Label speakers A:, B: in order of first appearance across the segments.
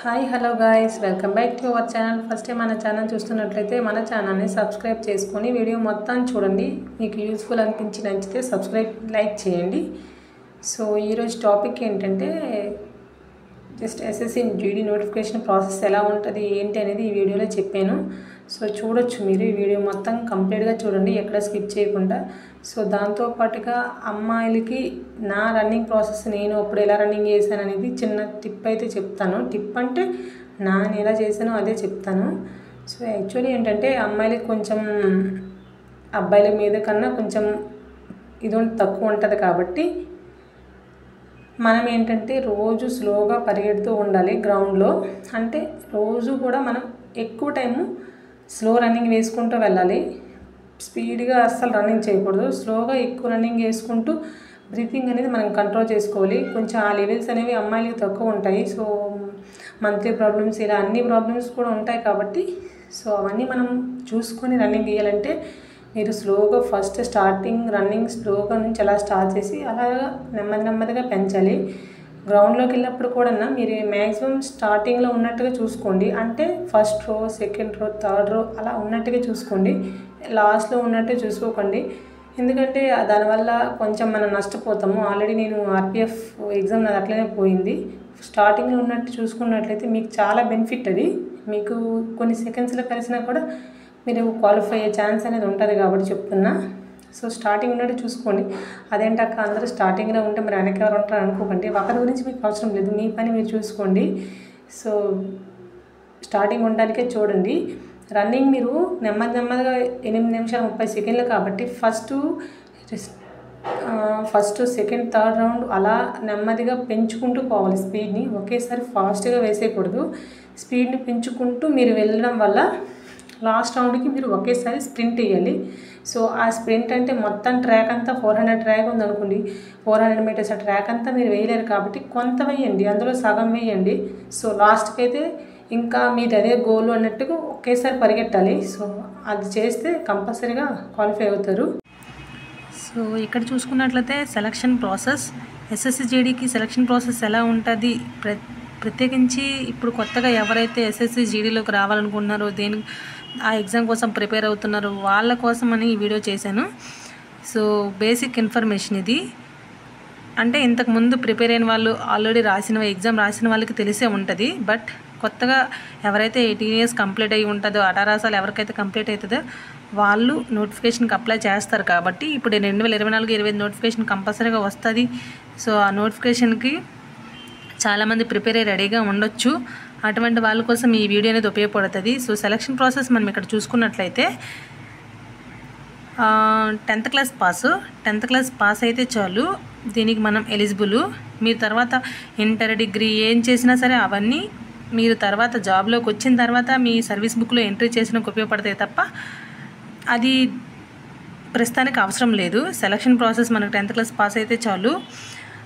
A: Hi hello guys, welcome back to our channel. First time మన channel చూస్తున్నట్లయితే మన ఛానల్ని సబ్స్క్రైబ్ చేసుకొని వీడియో మొత్తం చూడండి. మీకు యూస్ఫుల్ అనిపించి నచ్చితే సబ్స్క్రైబ్ లైక్ చేయండి. సో ఈరోజు టాపిక్ ఏంటంటే just SSC GD notification process ఎలా ఉంటుంది ఏంటి అనేది ఈ వీడియోలో చెప్పాను. సో చూడొచ్చు, మీరు ఈ వీడియో మొత్తం కంప్లీట్గా చూడండి, ఎక్కడ స్కిప్ చేయకుండా. సో దాంతోపాటుగా అమ్మాయిలకి నా రన్నింగ్ ప్రాసెస్, నేను అప్పుడు ఎలా రన్నింగ్ చేశాను అనేది చిన్న టిప్ అయితే చెప్తాను. టిప్ అంటే నేను ఎలా చేశానో అదే చెప్తాను. సో యాక్చువల్లీ ఏంటంటే అమ్మాయిలకి కొంచెం అబ్బాయిల మీద కన్నా కొంచెం ఇది తక్కువ ఉంటుంది కాబట్టి మనం ఏంటంటే రోజు స్లోగా పరిగెడుతూ ఉండాలి గ్రౌండ్లో. అంటే రోజు కూడా మనం ఎక్కువ టైము స్లో రన్నింగ్ వేసుకుంటూ వెళ్ళాలి. స్పీడ్గా అస్సలు రన్నింగ్ చేయకూడదు. స్లోగా ఎక్కువ రన్నింగ్ వేసుకుంటూ బ్రీతింగ్ అనేది మనం కంట్రోల్ చేసుకోవాలి. కొంచెం ఆ లెవెల్స్ అనేవి అమ్మాయిలకి తక్కువ ఉంటాయి. సో మంత్లీ ప్రాబ్లమ్స్ ఇలా అన్ని ప్రాబ్లమ్స్ కూడా ఉంటాయి కాబట్టి సో అవన్నీ మనం చూసుకొని రన్నింగ్ తీయాలంటే మీరు స్లోగా ఫస్ట్ స్టార్టింగ్ రన్నింగ్ స్లోగా నుంచి అలా స్టార్ట్ చేసి అలాగా నెమ్మదిగా పెంచాలి. గ్రౌండ్లోకి వెళ్ళినప్పుడు కూడా మీరు మ్యాక్సిమం స్టార్టింగ్లో ఉన్నట్టుగా చూసుకోండి. అంటే first row, second row, third row అలా ఉన్నట్టుగా చూసుకోండి. లాస్ట్లో ఉన్నట్టు చూసుకోకండి. ఎందుకంటే దానివల్ల కొంచెం మనం నష్టపోతాము. ఆల్రెడీ నేను ఆర్పిఎఫ్ ఎగ్జామ్ నాది అట్లనే పోయింది. స్టార్టింగ్లో ఉన్నట్టు చూసుకున్నట్లయితే మీకు చాలా బెనిఫిట్. అది మీకు కొన్ని సెకండ్స్లో కలిసినా కూడా మీరు క్వాలిఫై అయ్యే ఛాన్స్ అనేది ఉంటుంది కాబట్టి చెప్తున్నా. సో స్టార్టింగ్ ఉన్నట్టు చూసుకోండి. అదేంటక్క అందరూ స్టార్టింగ్లో ఉంటే మరి వెనక ఎవరు ఉంటారు అనుకోకండి. ఒకరి గురించి మీకు అవసరం లేదు, మీ పని మీరు చూసుకోండి. సో స్టార్టింగ్ ఉండడానికే చూడండి. రన్నింగ్ మీరు నెమ్మదిగా 8 నిమిషాలు 30 సెకండ్లు కాబట్టి ఫస్ట్ సెకండ్ థర్డ్ రౌండ్ అలా నెమ్మదిగా పెంచుకుంటూ పోవాలి. స్పీడ్ని ఒకేసారి ఫాస్ట్గా వేసేయకూడదు. స్పీడ్ని పెంచుకుంటూ మీరు వెళ్ళడం వల్ల లాస్ట్ రౌండ్కి మీరు ఒకేసారి స్ప్రింట్ వేయాలి. సో ఆ స్ప్రింట్ అంటే మొత్తం ట్రాక్ అంతా 400 ట్రాక్ ఉందనుకోండి, 400 మీటర్స్ ఆ ట్రాక్ అంతా మీరు వేయలేరు కాబట్టి కొంత వేయండి, అందులో సగం వేయండి. సో లాస్ట్కి అయితే ఇంకా మీది అదే గోల్ అన్నట్టుగా ఒకేసారి పరిగెట్టాలి. సో అది చేస్తే కంపల్సరీగా క్వాలిఫై అవుతారు. సో ఇక్కడ చూసుకున్నట్లయితే సెలక్షన్ ప్రాసెస్, ఎస్ఎస్సి జీడీకి సెలక్షన్ ప్రాసెస్ ఎలా ఉంటుంది, ప్రత్యేకించి ఇప్పుడు కొత్తగా ఎవరైతే ఎస్ఎస్సి జీడీలోకి రావాలనుకుంటున్నారో, ఆ ఎగ్జామ్ కోసం ప్రిపేర్ అవుతున్నారు వాళ్ళ కోసం అని ఈ వీడియో చేశాను. సో బేసిక్ ఇన్ఫర్మేషన్ ఇది. అంటే ఇంతకుముందు ప్రిపేర్ అయిన వాళ్ళు, ఆల్రెడీ ఎగ్జామ్ రాసిన వాళ్ళకి తెలిసే ఉంటుంది. బట్ కొత్తగా ఎవరైతే 18 years కంప్లీట్ అయ్యి ఉంటుందో, 18 సార్లు ఎవరికైతే కంప్లీట్ అవుతుందో వాళ్ళు నోటిఫికేషన్కి అప్లై చేస్తారు కాబట్టి ఇప్పుడు 2024-25 నోటిఫికేషన్ కంపల్సరీగా వస్తుంది. సో ఆ నోటిఫికేషన్కి చాలామంది ప్రిపేర్ అయ్యి రెడీగా ఉండొచ్చు. అటువంటి వాళ్ళ కోసం ఈ వీడియో అనేది ఉపయోగపడుతుంది. సో సెలక్షన్ ప్రాసెస్ మనం ఇక్కడ చూసుకున్నట్లయితే 10th క్లాస్ పాస్ అయితే చాలు, దీనికి మనం ఎలిజిబుల్. మీరు తర్వాత ఇంటర్, డిగ్రీ ఏం చేసినా సరే అవన్నీ మీరు తర్వాత జాబ్లోకి వచ్చిన తర్వాత మీ సర్వీస్ బుక్లో ఎంట్రీ చేసినకు ఉపయోగపడతాయి తప్ప అది ప్రస్తుతానికి అవసరం లేదు. సెలక్షన్ ప్రాసెస్ మనకు 10th క్లాస్ పాస్ అయితే చాలు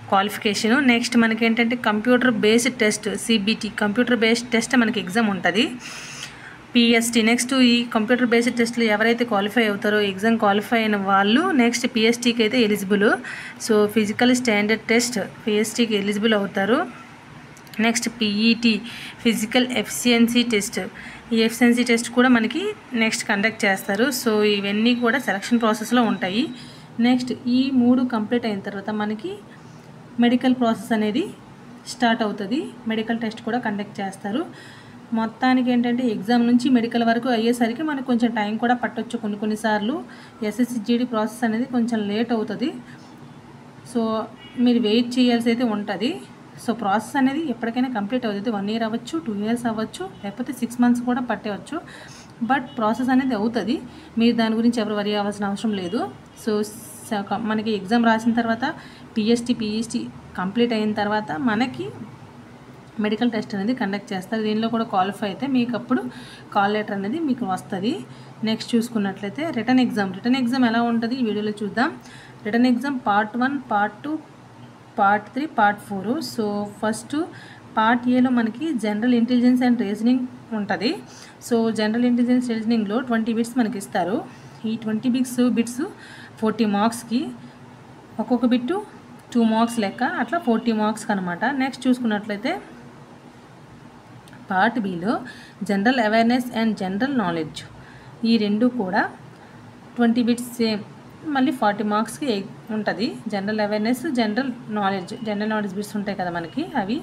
A: క్వాలిఫికేషను. నెక్స్ట్ మనకి ఏంటంటే computer based test, CBT computer based test మనకి ఎగ్జామ్ ఉంటుంది. పిఎస్టీ నెక్స్ట్ ఈ కంప్యూటర్ బేస్డ్ టెస్ట్లో ఎవరైతే క్వాలిఫై అవుతారో, ఎగ్జామ్ క్వాలిఫై అయిన వాళ్ళు నెక్స్ట్ పిఎస్టీకి అయితే eligible. So physical standard test పిఎస్టీకి ఎలిజిబుల్ అవుతారు. Next PET physical efficiency test, ఈ ఎఫిషియన్సీ టెస్ట్ కూడా మనకి నెక్స్ట్ కండక్ట్ చేస్తారు. సో ఇవన్నీ కూడా సెలక్షన్ ప్రాసెస్లో ఉంటాయి. నెక్స్ట్ ఈ 3 కంప్లీట్ అయిన తర్వాత మనకి మెడికల్ ప్రాసెస్ అనేది స్టార్ట్ అవుతుంది. మెడికల్ టెస్ట్ కూడా కండక్ట్ చేస్తారు. మొత్తానికి ఏంటంటే ఎగ్జామ్ నుంచి మెడికల్ వరకు అయ్యేసరికి మనకు కొంచెం టైం కూడా పట్టొచ్చు. కొన్నిసార్లు ఎస్ఎస్సి జీడీ ప్రాసెస్ అనేది కొంచెం లేట్ అవుతుంది. సో మీరు వెయిట్ చేయాల్సి అయితే ఉంటుంది. సో ప్రాసెస్ అనేది ఎప్పటికైనా కంప్లీట్ అవుతుంది. 1 year అవ్వచ్చు, 2 years అవ్వచ్చు, లేకపోతే 6 months కూడా పట్టవచ్చు. బట్ ప్రాసెస్ అనేది అవుతుంది. మీరు దాని గురించి ఎవరు వరి అవ్వాల్సిన అవసరం లేదు. సో మనకి ఎగ్జామ్ రాసిన తర్వాత పిఎస్టీ కంప్లీట్ అయిన తర్వాత మనకి మెడికల్ టెస్ట్ అనేది కండక్ట్ చేస్తారు. దీనిలో కూడా క్వాలిఫై అయితే మీకు అప్పుడు కాల్ లెటర్ అనేది మీకు వస్తుంది. నెక్స్ట్ చూసుకున్నట్లయితే రిటర్న్ ఎగ్జామ్ ఎలా ఉంటుంది ఈ వీడియోలో చూద్దాం. Return exam part 1, part 2, part 3, part 4. So first part ఏలో మనకి జనరల్ ఇంటెలిజెన్స్ అండ్ రీజనింగ్ ఉంటుంది. సో జనరల్ ఇంటెలిజెన్స్ రీజనింగ్లో 20 బిట్స్ మనకి ఇస్తారు. ఈ 20 బిట్స్ 40 మార్క్స్కి, ఒక్కొక్క బిట్టు 2 మార్క్స్ లెక్క, అట్లా 40 మార్క్స్కి అనమాట. నెక్స్ట్ చూసుకున్నట్లయితే part below general awareness and general knowledge ఈ రెండు కూడా 20 బిట్స్ సేమ్, మళ్ళీ 40 మార్క్స్కి ఉంటుంది. General awareness, general knowledge bits ఉంటాయి కదా మనకి అవి.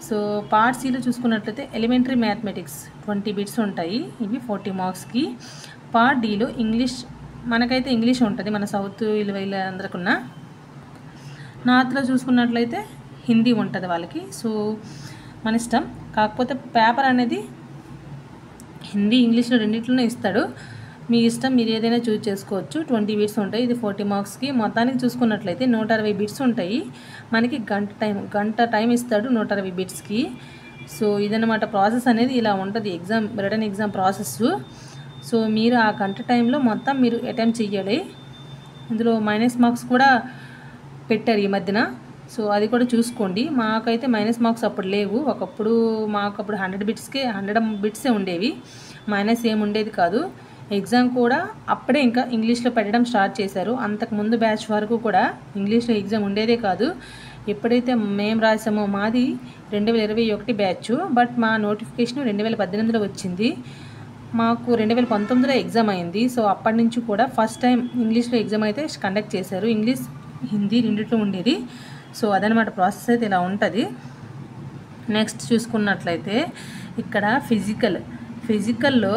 A: సో పార్ట్ సిలో చూసుకున్నట్లయితే ఎలిమెంటరీ మ్యాథమెటిక్స్ 20 బిట్స్ ఉంటాయి, ఇవి 40 మార్క్స్కి. పార్ట్ డిలో ఇంగ్లీష్, మనకైతే ఇంగ్లీష్ ఉంటుంది మన సౌత్ వీళ్ళందరికన్నా. నార్త్లో చూసుకున్నట్లయితే హిందీ ఉంటుంది వాళ్ళకి. సో మన ఇష్టం, కాకపోతే పేపర్ అనేది హిందీ ఇంగ్లీష్లో రెండింటిలోనే ఇస్తాడు, మీ ఇష్టం, మీరు ఏదైనా చూజ్ చేసుకోవచ్చు. 20 బిట్స్ ఉంటాయి, ఇది 40 మార్క్స్కి. మొత్తానికి చూసుకున్నట్లయితే 160 బిట్స్ ఉంటాయి మనకి. గంట టైం ఇస్తాడు 160 బిట్స్కి. సో ఇదన్నమాట ప్రాసెస్ అనేది ఇలా ఉంటుంది రిటర్న్ ఎగ్జామ్ ప్రాసెస్. సో మీరు ఆ గంట టైంలో మొత్తం మీరు అటెంప్ట్ చేయాలి. ఇందులో మైనస్ మార్క్స్ కూడా పెట్టారు ఈ మధ్యన, సో అది కూడా చూసుకోండి. మాకైతే మైనస్ మార్క్స్ అప్పుడు లేవు, మాకు అప్పుడు 100 బిట్సే ఉండేవి, మైనస్ ఏమి ఉండేది కాదు. ఎగ్జామ్ కూడా అప్పుడే ఇంకా ఇంగ్లీష్లో పెట్టడం స్టార్ట్ చేశారు. అంతకుముందు బ్యాచ్ వరకు కూడా ఇంగ్లీష్లో ఎగ్జామ్ ఉండేదే కాదు. ఎప్పుడైతే మేము రాసామో మాది 2021 బ్యాచ్, బట్ మా నోటిఫికేషన్ 2018లో వచ్చింది, మాకు 2019లో ఎగ్జామ్ అయింది. సో అప్పటి నుంచి కూడా ఫస్ట్ టైం ఇంగ్లీష్లో ఎగ్జామ్ అయితే కండక్ట్ చేశారు. ఇంగ్లీష్ హిందీ రెండిట్లో ఉండేది. సో అదనమాట ప్రాసెస్ అయితే ఇలా ఉంటుంది. నెక్స్ట్ చూసుకున్నట్లయితే ఇక్కడ ఫిజికల్లో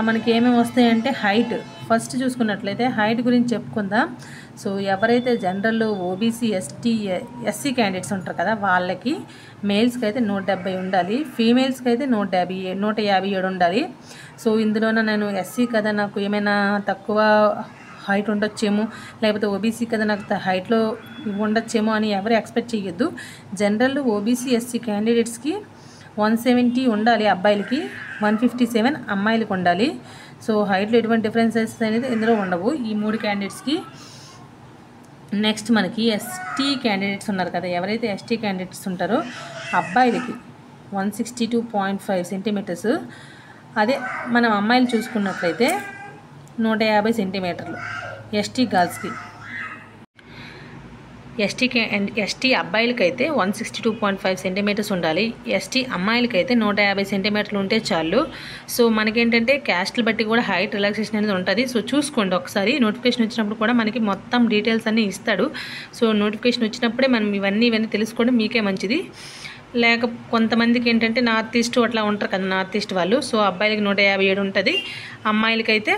A: మనకి ఏమేమి వస్తాయంటే హైట్. ఫస్ట్ చూసుకున్నట్లయితే హైట్ గురించి చెప్పుకుందాం. సో ఎవరైతే జనరల్, ఓబీసీ, ఎస్సీ క్యాండిడేట్స్ ఉంటారు కదా, వాళ్ళకి మేల్స్కి అయితే 170 ఉండాలి, ఫీమేల్స్కి అయితే 157 ఉండాలి. సో ఇందులోనే నేను ఎస్సీ కదా, నాకు ఏమైనా తక్కువ హైట్ ఉండొచ్చేమో, లేకపోతే ఓబీసీ కదా నాకు హైట్లో ఉండొచ్చేమో అని ఎవరు ఎక్స్పెక్ట్ చేయొద్దు. జనరల్, ఓబీసీ, ఎస్సీ క్యాండిడేట్స్కి 170 ఉండాలి అబ్బాయిలకి, 157 అమ్మాయిలకి ఉండాలి. సో హైట్లో ఎటువంటి డిఫరెన్సెస్ అనేది ఇందులో ఉండవు ఈ 3 క్యాండిడేట్స్కి. నెక్స్ట్ మనకి ఎస్టీ క్యాండిడేట్స్ ఉన్నారు కదా, ఎవరైతే ఎస్టీ క్యాండిడేట్స్ ఉంటారో అబ్బాయిలకి 162.5 సెంటీమీటర్స్, అదే మనం అమ్మాయిలు చూసుకున్నట్లయితే 150 సెంటీమీటర్లు ఎస్టీ గర్ల్స్కి. ఎస్టీ అబ్బాయిలకైతే 162.5 సెంటీమీటర్స్ ఉండాలి, ఎస్టీ అమ్మాయిలకైతే 150 సెంటీమీటర్లు ఉంటే చాలు. సో మనకేంటంటే క్యాస్ట్లు బట్టి కూడా హైట్ రిలాక్సేషన్ అనేది ఉంటుంది. సో చూసుకోండి ఒకసారి, నోటిఫికేషన్ వచ్చినప్పుడు కూడా మనకి మొత్తం డీటెయిల్స్ అన్నీ ఇస్తాడు. సో నోటిఫికేషన్ వచ్చినప్పుడే మనం ఇవన్నీ తెలుసుకోవడం మీకే మంచిది. కొంతమందికి ఏంటంటే నార్త్ ఈస్ట్ అట్లా ఉంటారు కదా, నార్త్ ఈస్ట్ వాళ్ళు. సో అబ్బాయిలకి 157 ఉంటుంది, అమ్మాయిలకైతే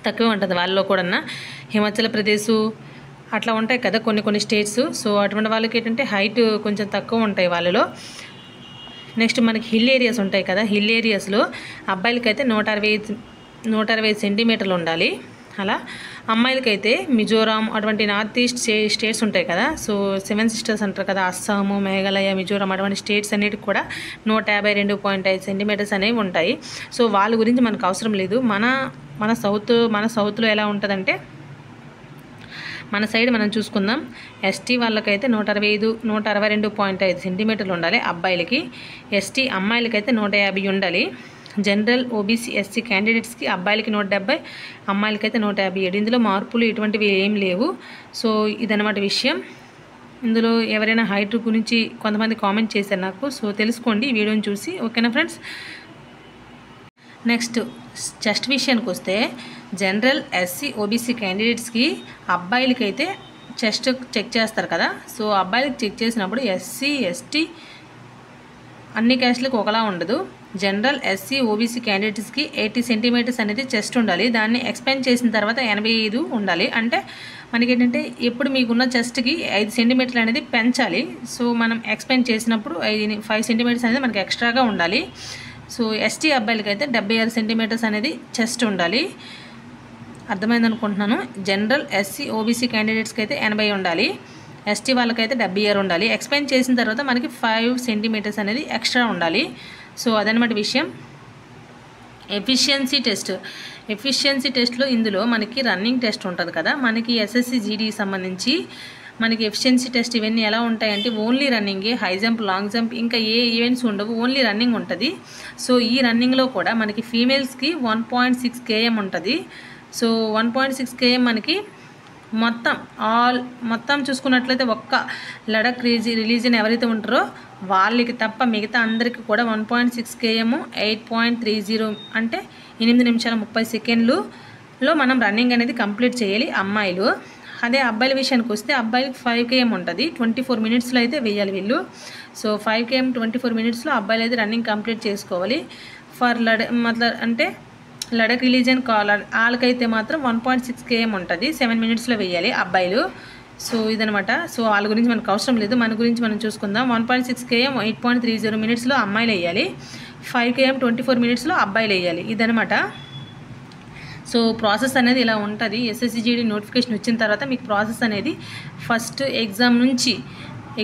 A: తక్కువే ఉంటుంది. వాళ్ళలో కూడా హిమాచల్ ప్రదేశ్ అట్లా ఉంటాయి కదా కొన్ని స్టేట్స్. సో అటువంటి వాళ్ళకి ఏంటంటే హైట్ కొంచెం తక్కువ ఉంటాయి వాళ్ళలో. నెక్స్ట్ మనకి హిల్ ఏరియాస్ ఉంటాయి కదా, హిల్ ఏరియాస్లో అబ్బాయిలకైతే 160 సెంటీమీటర్లు ఉండాలి. అలా అమ్మాయిలకైతే మిజోరాం అటువంటి నార్త్ ఈస్ట్ స్టేట్స్ ఉంటాయి కదా, సో 7 సిస్టర్స్ అంటారు కదా, అస్సాము, మేఘాలయ, మిజోరాం అటువంటి స్టేట్స్ అన్నిటికి కూడా 152.5 సెంటీమీటర్స్ అనేవి ఉంటాయి. సో వాళ్ళ గురించి మనకు అవసరం లేదు. మన సౌత్లో ఎలా ఉంటుందంటే, మన సైడ్ మనం చూసుకుందాం. ఎస్టీ వాళ్ళకైతే 162.5 సెంటీమీటర్లు ఉండాలి అబ్బాయిలకి, ఎస్టీ అమ్మాయిలకైతే 150 ఉండాలి. జనరల్, ఓబీసీ, ఎస్సీ క్యాండిడేట్స్కి అబ్బాయిలకి 170, అమ్మాయిలకైతే 157. ఇందులో మార్పులు ఎటువంటివి ఏం లేవు. సో ఇదన్నమాట విషయం. ఇందులో ఎవరైనా హైట్ గురించి కొంతమంది కామెంట్ చేశారు నాకు, సో తెలుసుకోండి ఈ వీడియోని చూసి, ఓకేనా ఫ్రెండ్స్. నెక్స్ట్ చెస్ట్ విషయానికి వస్తే, జనరల్, ఎస్సీ, ఓబీసీ క్యాండిడేట్స్కి అబ్బాయిలకైతే చెస్ట్ చెక్ చేస్తారు కదా. సో అబ్బాయిలకి చెక్ చేసినప్పుడు ఎస్సీ, ఎస్టీ అన్ని క్యాస్ట్లకు ఒకలా ఉండదు. జనరల్, ఎస్సీ, ఓబీసీ క్యాండిడేట్స్కి 80 సెంటీమీటర్స్ అనేది చెస్ట్ ఉండాలి. దాన్ని ఎక్స్పాండ్ చేసిన తర్వాత 85 ఉండాలి. అంటే మనకి ఏంటంటే ఇప్పుడు మీకున్న చెస్ట్కి 5 సెంటీమీటర్లు అనేది పెంచాలి. సో మనం ఎక్స్పాండ్ చేసినప్పుడు 5 సెంటీమీటర్స్ అనేది మనకి ఎక్స్ట్రాగా ఉండాలి. సో ఎస్టీ అబ్బాయిలకి అయితే 76 సెంటీమీటర్స్ అనేది చెస్ట్ ఉండాలి. అర్థమైంది అనుకుంటున్నాను. జనరల్, ఎస్సీ, ఓబీసీ క్యాండిడేట్స్కి అయితే 80 ఉండాలి, ఎస్టీ వాళ్ళకైతే 76 ఉండాలి. ఎక్స్పాండ్ చేసిన తర్వాత మనకి 5 సెంటీమీటర్స్ అనేది ఎక్స్ట్రా ఉండాలి. సో అదనమాట విషయం. ఎఫిషియన్సీ టెస్ట్లో ఇందులో మనకి రన్నింగ్ టెస్ట్ ఉంటుంది కదా, మనకి ఎస్ఎస్సి జీడీకి సంబంధించి మనకి ఎఫిషియన్సీ టెస్ట్ ఇవన్నీ ఎలా ఉంటాయంటే ఓన్లీ రన్నింగే, హై జంప్, లాంగ్ జంప్, ఇంకా ఏ ఈవెంట్స్ ఉండవు, ఓన్లీ రన్నింగ్ ఉంటుంది. సో ఈ రన్నింగ్లో కూడా మనకి ఫీమేల్స్కి 1.6 km ఉంటుంది. సో 1.6 km మనకి మొత్తం చూసుకున్నట్లయితే ఒక్క లడక్ రిలీజియన్ ఎవరైతే ఉంటారో వాళ్ళకి తప్ప మిగతా అందరికీ కూడా 1.6 km 8.30 అంటే 8 నిమిషాల 30 సెకండ్లలో మనం రన్నింగ్ అనేది కంప్లీట్ చేయాలి అమ్మాయిలు. అదే అబ్బాయిల విషయానికి వస్తే అబ్బాయిలకి 5 km ఉంటుంది, 24 మినిట్స్లో అయితే వేయాలి వీళ్ళు. సో 5 km 24 మినిట్స్లో అబ్బాయిలు అయితే రన్నింగ్ కంప్లీట్ చేసుకోవాలి. ఫర్ అంటే లడక్ రిలీజియన్ వాళ్ళకైతే మాత్రం 1.6 km ఉంటుంది, 7 మినిట్స్లో వేయాలి అబ్బాయిలు. సో ఇదనమాట. సో వాళ్ళ గురించి మనకు అవసరం లేదు, మన గురించి మనం చూసుకుందాం. 1.6 km 8.30 మినిట్స్లో అమ్మాయిలు వేయాలి, 5 km 24 మినిట్స్లో అబ్బాయిలు వేయాలి. ఇదనమాట. సో ప్రాసెస్ అనేది ఇలా ఉంటుంది. SSCGD నోటిఫికేషన్ వచ్చిన తర్వాత మీకు ప్రాసెస్ అనేది ఫస్ట్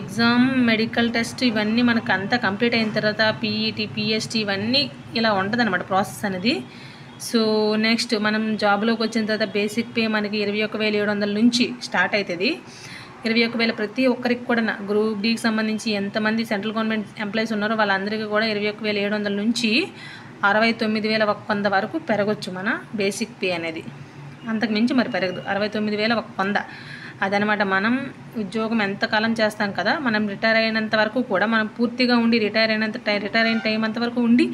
A: ఎగ్జామ్ మెడికల్ టెస్ట్ ఇవన్నీ మనకు అంతా కంప్లీట్ అయిన తర్వాత PET PST ఇవన్నీ ఇలా ఉంటుంది అనమాట ప్రాసెస్ అనేది. సో నెక్స్ట్ మనం జాబ్లోకి వచ్చిన తర్వాత బేసిక్ పే మనకి 21,700 నుంచి స్టార్ట్ అవుతుంది. 21,000 ప్రతి ఒక్కరికి కూడా గ్రూప్ Dకి సంబంధించి ఎంతమంది సెంట్రల్ గవర్నమెంట్ ఎంప్లాయీస్ ఉన్నారో వాళ్ళందరికీ కూడా 21,700 నుంచి 69,100 వరకు పెరగచ్చు మన బేసిక్ పే అనేది. అంతకు మించి మరి పెరగదు, 69,100 అదనమాట. మనం ఉద్యోగం ఎంతకాలం చేస్తాం కదా, మనం రిటైర్ అయినంత వరకు కూడా మనం పూర్తిగా ఉండి రిటైర్ అయిన టైం అంతవరకు ఉండి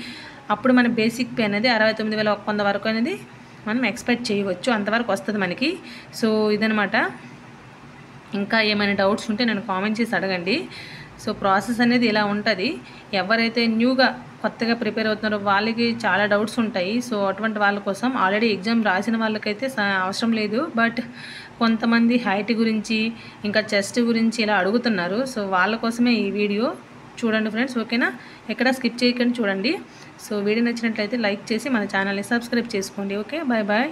A: అప్పుడు మన బేసిక్ పే అనేది 69,100 వరకు అనేది మనం ఎక్స్పెక్ట్ చేయవచ్చు, అంతవరకు వస్తుంది మనకి. సో ఇదనమాట. ఇంకా ఏమైనా డౌట్స్ ఉంటే నేను కామెంట్ చేసి అడగండి. సో ప్రాసెస్ అనేది ఇలా ఉంటుంది. ఎవరైతే న్యూగా కొత్తగా ప్రిపేర్ అవుతున్నారో వాళ్ళకి చాలా డౌట్స్ ఉంటాయి. సో అటువంటి వాళ్ళ కోసం ఆల్రెడీ ఎగ్జామ్ రాసిన వాళ్ళకైతే అవసరం లేదు, బట్ కొంతమంది హైట్ గురించి ఇంకా చెస్ట్ గురించి ఇలా అడుగుతున్నారు. సో వాళ్ళ కోసమే ఈ వీడియో చూడండి ఫ్రెండ్స్, ఓకేనా? ఎక్కడ స్కిప్ చేయకండి, చూడండి. సో వీడియో నచ్చినట్లయితే లైక్ చేసి మన ఛానల్ని సబ్స్క్రైబ్ చేసుకోండి. Okay, bye bye.